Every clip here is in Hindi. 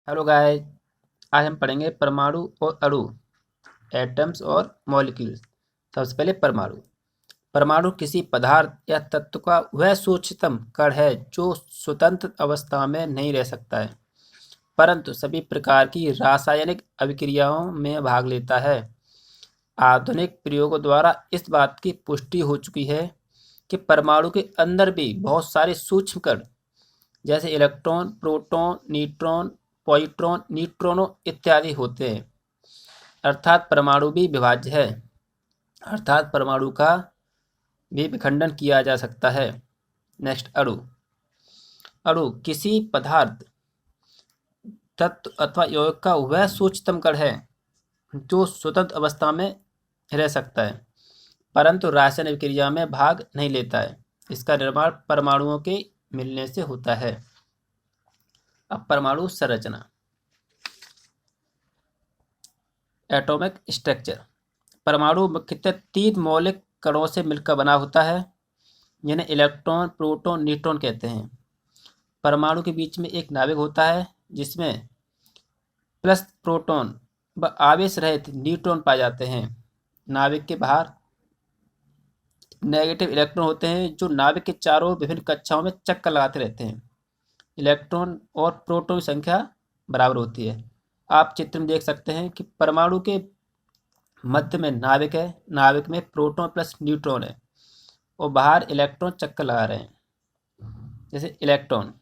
Hello guys. आज हम पढ़ेंगे परमाणु और अणु, एटम्स और मॉलिक्यूल्स। सबसे पहले परमाणु। परमाणु किसी पदार्थ या तत्व का वह सूक्ष्मतम कण है जो स्वतंत्र अवस्था में नहीं रह सकता है, परंतु सभी प्रकार की रासायनिक अभिक्रियाओं में भाग लेता है। आधुनिक प्रयोगों द्वारा इस बात की पुष्टि हो चुकी है कि परमाणु के अंदर भी बहुत सारे सूक्ष्म कण जैसे electron, proton, neutron, positron, neutrino इत्यादि होते हैं। अर्थात परमाणु भी विभाज्य है, अर्थात परमाणु का भी विखंडन किया जा सकता है। नेक्स्ट, अणु। अणु किसी पदार्थ, तत्व अथवा यौगिक का वह सूक्ष्मतम कण है जो स्वतंत्र अवस्था में रह सकता है, परंतु रासायनिक क्रिया में भाग नहीं लेता है। इसका निर्माण परमाणुओं के मिलने से होता है। अब परमाणु संरचना। Atomic structure. परमाणु मुख्यतः 3 मौलिक कणों से मिलकर बना होता है, जिन्हें इलेक्ट्रॉन, प्रोटॉन, न्यूट्रॉन कहते हैं। परमाणु के बीच में एक नाभिक होता है जिसमें प्लस प्रोटॉन व आवेश रहित न्यूट्रॉन पाए जाते हैं। नाभिक के बाहर नेगेटिव इलेक्ट्रॉन होते हैं जो नाभिक के चारों ओर विभिन्न कक्षाओं में चक्कर लगाते रहते हैं। इलेक्ट्रॉन और प्रोटॉन की संख्या बराबर होती है। आप चित्र में देख सकते हैं कि परमाणु के मध्य में नाभिक है, नाभिक में प्रोटॉन प्लस न्यूट्रॉन है और बाहर इलेक्ट्रॉन चक्कर लगा रहे हैं। जैसे इलेक्ट्रॉन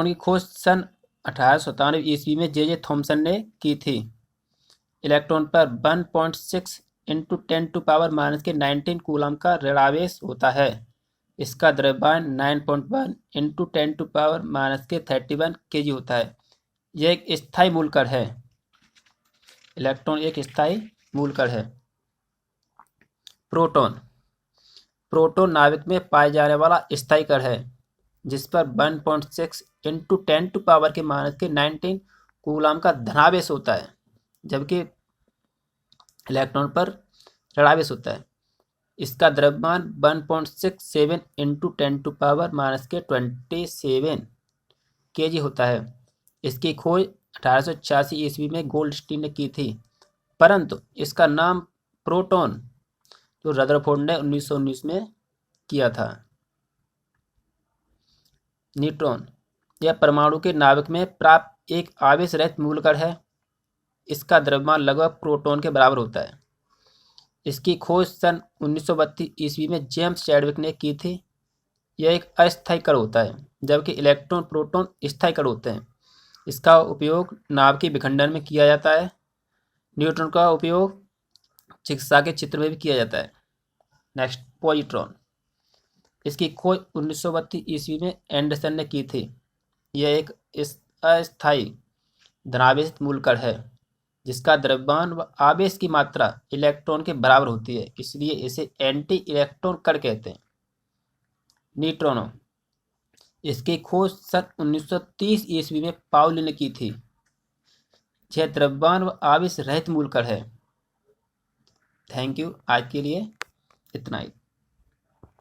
की खोज सन 1897 ईस्वी में जे थॉमसन ने की थी। इलेक्ट्रॉन पर 1.6 इंटू 10⁻⁻19 कूलम का ऋणावेश होता है। इसका द्रव्यमान 9.1 इंटू 10⁻31 kg होता है। यह एक स्थायी मूलकण है। इलेक्ट्रॉन एक स्थायी मूलकण है। प्रोटॉन नाभिक में पाए जाने वाला स्थायी कण है जिस पर 1.6 इंटू 10⁻⁻19 कूलम का धनावेश होता है, जबकि इलेक्ट्रॉन पर ऋणावेश होता है। इसका द्रव्यमान 1.67 इंटू 10⁻27 kg होता है। इसकी खोज 1886 ईस्वी में गोल्डस्टीन ने की थी, परंतु इसका नाम प्रोटॉन जो रदरफोर्ड ने 1919 में किया था। न्यूट्रॉन यह परमाणु के नाभिक में प्राप्त एक आवेश रहित मूलकण है। इसका द्रव्यमान लगभग प्रोटॉन के बराबर होता है। इसकी खोज सन 1932 ईस्वी में जेम्स चैडविक ने की थी। यह एक अस्थायी कण होता है, जबकि इलेक्ट्रॉन, प्रोटॉन स्थायी कण होते हैं। इसका उपयोग नाभिकीय विखंडन में किया जाता है। न्यूट्रॉन का उपयोग चिकित्सा के क्षेत्र में भी किया जाता है। Next, positron. इसकी खोज 1932 ईस्वी में एंडरसन ने की थी। यह एक अस्थायी धनावेशित मूलकण है जिसका द्रव्यमान व आवेश की मात्रा इलेक्ट्रॉन के बराबर होती है, इसलिए इसे एंटी इलेक्ट्रॉन कण कहते हैं। न्यूट्रिनो। इसकी खोज सन 1930 ईस्वी में पाउली ने की थी। यह द्रव्यमान व आवेश रहित मूलकण है। Thank you. आज के लिए इतना ही।